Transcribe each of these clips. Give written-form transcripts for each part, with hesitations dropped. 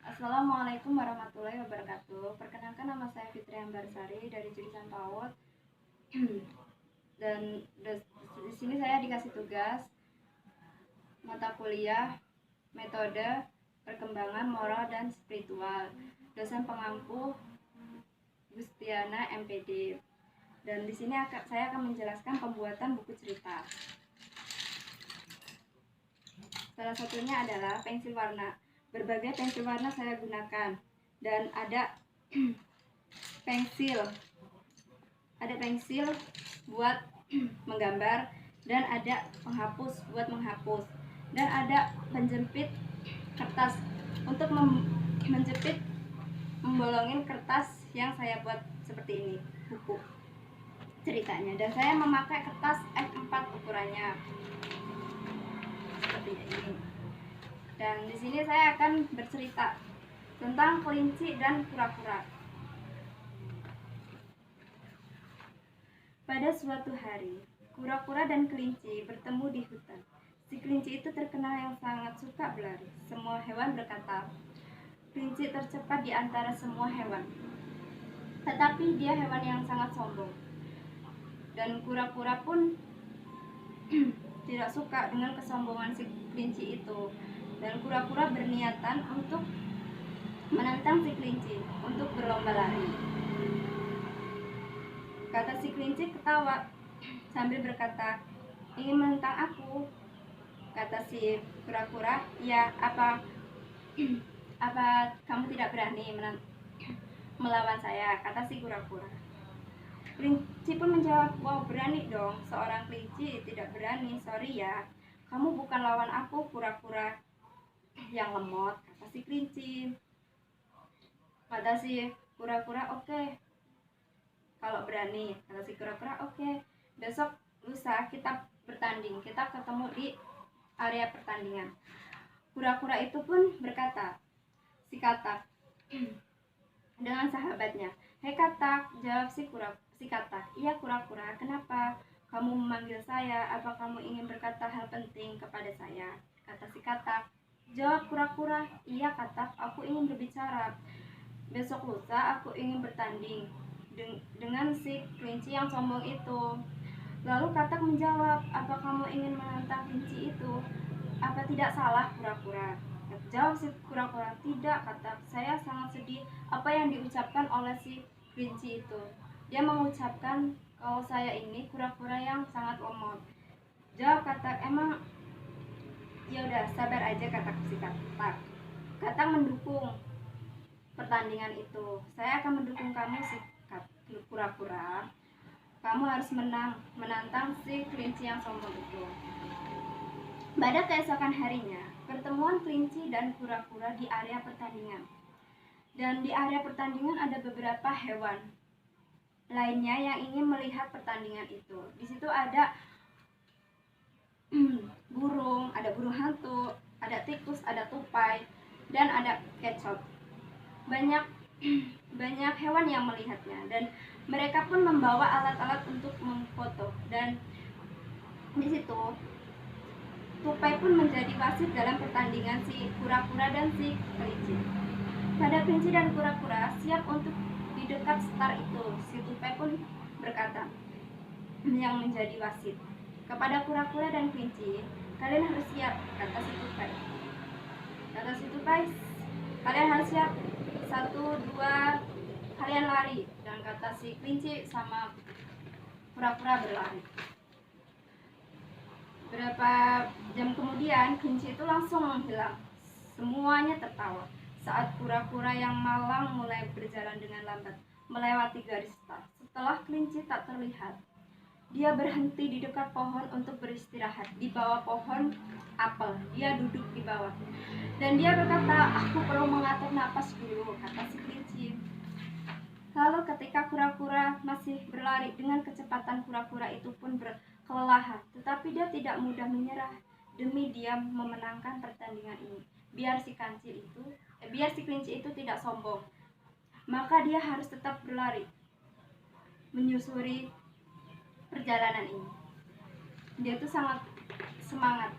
Assalamualaikum warahmatullahi wabarakatuh. Perkenalkan, nama saya Fitri Ambarsari dari jurusan PAUD. Dan di sini saya dikasih tugas mata kuliah metode perkembangan moral dan spiritual. Dosen pengampu Gustiana MPD. Dan di sini saya akan menjelaskan pembuatan buku cerita. Salah satunya adalah pensil warna. Berbagai pensil warna saya gunakan, dan ada pensil buat menggambar, dan ada penghapus buat menghapus, dan ada penjepit kertas untuk menjepit membolongin kertas yang saya buat seperti ini, buku ceritanya. Dan saya memakai kertas F4 ukurannya seperti ini. Dan di sini saya akan bercerita tentang kelinci dan kura-kura. Pada suatu hari, kura-kura dan kelinci bertemu di hutan. Si kelinci itu terkenal yang sangat suka berlari. Semua hewan berkata, kelinci tercepat di antara semua hewan. Tetapi dia hewan yang sangat sombong. Dan kura-kura pun tidak suka dengan kesombongan si kelinci itu. Dan kura-kura berniatan untuk menantang si kelinci untuk berlomba lari. Kata si kelinci ketawa sambil berkata, ingin menantang aku? Kata si kura-kura, ya, apa kamu tidak berani melawan saya? Kata si kura-kura. Kelinci pun menjawab, wow, berani dong, seorang kelinci tidak berani, sorry ya, kamu bukan lawan aku, kura-kura yang lemot. Kata si kelinci. Kata si kura-kura, oke, kalau berani. Kata si kura-kura, oke, besok lusa kita bertanding, kita ketemu di area pertandingan. Kura-kura itu pun berkata, si katak dengan sahabatnya, hei katak, jawab si katak, iya kura-kura, kenapa kamu memanggil saya? Apa kamu ingin berkata hal penting kepada saya? Kata si katak. Jawab kura-kura, iya katak, aku ingin berbicara. Besok lusa aku ingin bertanding dengan si kelinci yang sombong itu. Lalu katak menjawab, apa kamu ingin menantang kelinci itu? Apa tidak salah kura-kura? Jawab si kura-kura, tidak katak, saya sangat sedih apa yang diucapkan oleh si kelinci itu. Dia mengucapkan kalau saya ini kura-kura yang sangat lemot. Jawab katak, emang ya udah sabar aja, kata si katak. Katak mendukung pertandingan itu. Saya akan mendukung kamu si kura-kura. Kamu harus menantang si kelinci yang sombong itu. Pada keesokan harinya, pertemuan kelinci dan kura-kura di area pertandingan. Dan di area pertandingan ada beberapa hewan lainnya yang ingin melihat pertandingan itu. Di situ ada burung, ada burung hantu, ada tikus, ada tupai, dan ada kecot. Banyak hewan yang melihatnya, dan mereka pun membawa alat-alat untuk memfoto. Dan di situ tupai pun menjadi wasit dalam pertandingan si kura-kura dan si kelinci. Pada kelinci dan kura-kura siap untuk di dekat star itu, si tupai pun berkata yang menjadi wasit, kepada kura-kura dan kelinci, kalian harus siap, kata si tupai. Kata si tupai, kalian harus siap, 1, 2, kalian lari. Dan kata si kelinci sama pura-pura berlari. Berapa jam kemudian kelinci itu langsung menghilang. Semuanya tertawa saat kura-kura yang malang mulai berjalan dengan lambat melewati garis start. Setelah kelinci tak terlihat, dia berhenti di dekat pohon untuk beristirahat. Di bawah pohon apel, dia duduk di bawah. Dan dia berkata, aku perlu mengatur napas dulu, kata si kelinci. Lalu ketika kura-kura masih berlari dengan kecepatan, kura-kura itu pun kelelahan. Tetapi dia tidak mudah menyerah demi dia memenangkan pertandingan ini. Biar si kelinci itu tidak sombong, maka dia harus tetap berlari menyusuri perjalanan ini. Dia tuh sangat semangat.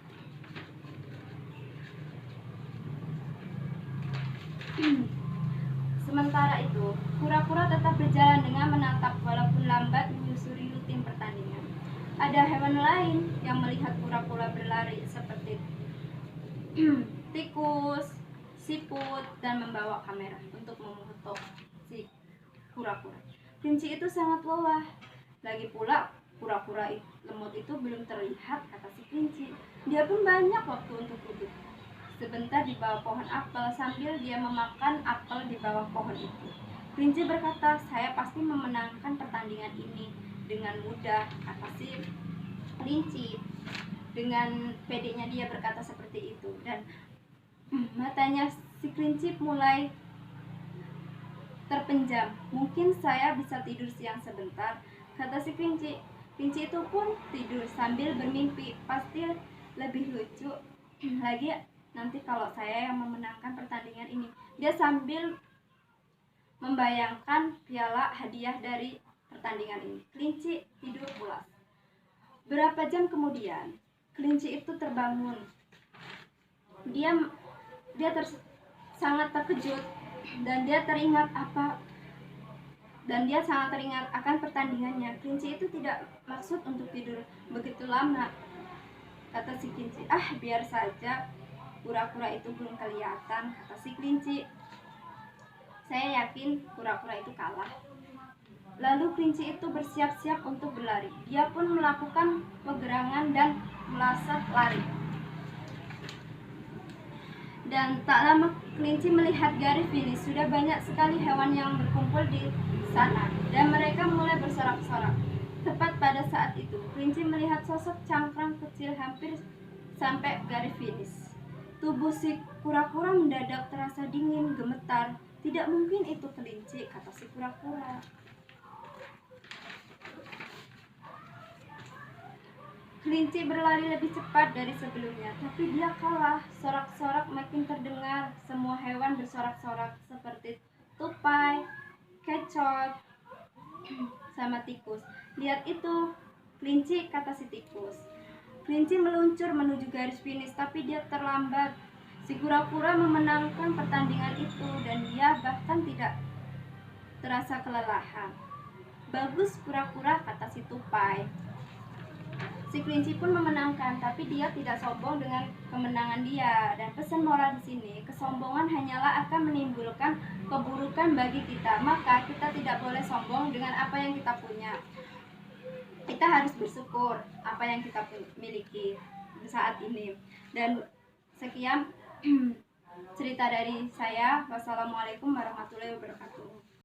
Sementara itu, kura-kura tetap berjalan dengan menatap walaupun lambat menyusuri rutin pertandingan. Ada hewan lain yang melihat kura-kura berlari seperti tikus, siput, dan membawa kamera untuk memfoto si kura-kura. Kelinci itu sangat lelah. Lagi pula, kura-kura lemut itu belum terlihat, kata si kelinci. Dia pun banyak waktu untuk duduk sebentar di bawah pohon apel sambil dia memakan apel di bawah pohon itu. Kelinci berkata, saya pasti memenangkan pertandingan ini dengan mudah, kata si kelinci. Dengan pedenya dia berkata seperti itu, dan matanya si kelinci mulai terpenjam. Mungkin saya bisa tidur siang sebentar, kata si kelinci. Kelinci itu pun tidur sambil bermimpi, pasti lebih lucu lagi nanti kalau saya yang memenangkan pertandingan ini. Dia sambil membayangkan piala hadiah dari pertandingan ini. Kelinci tidur pulas. Berapa jam kemudian, kelinci itu terbangun. Dia sangat terkejut dan dia sangat teringat akan pertandingannya. Kelinci itu tidak maksud untuk tidur begitu lama, kata si kelinci. Biar saja, kura-kura itu belum kelihatan, kata si kelinci. Saya yakin kura-kura itu kalah. Lalu kelinci itu bersiap-siap untuk berlari. Dia pun melakukan pegerangan dan melesat lari. Dan tak lama kelinci melihat garis finish. Sudah banyak sekali hewan yang berkumpul di sana dan mereka mulai bersorak-sorak. Tepat pada saat itu, kelinci melihat sosok cangkrang kecil hampir sampai garis finish. Tubuh si kura-kura mendadak terasa dingin, gemetar. Tidak mungkin itu kelinci, kata si kura-kura. Kelinci berlari lebih cepat dari sebelumnya, tapi dia kalah. Sorak-sorak makin terdengar. Semua hewan bersorak-sorak seperti tupai, kecot, sama tikus. Lihat itu, kelinci, kata si tikus. Kelinci meluncur menuju garis finish, tapi dia terlambat. Si kura-kura memenangkan pertandingan itu dan dia bahkan tidak terasa kelelahan. Bagus kura-kura, kata si tupai. Si kelinci pun memenangkan, tapi dia tidak sombong dengan kemenangan dia. Dan pesan moral di sini, kesombongan hanyalah akan menimbulkan keburukan bagi kita. Maka kita tidak boleh sombong dengan apa yang kita punya. Kita harus bersyukur apa yang kita miliki saat ini. Dan sekian cerita dari saya. Wassalamualaikum warahmatullahi wabarakatuh.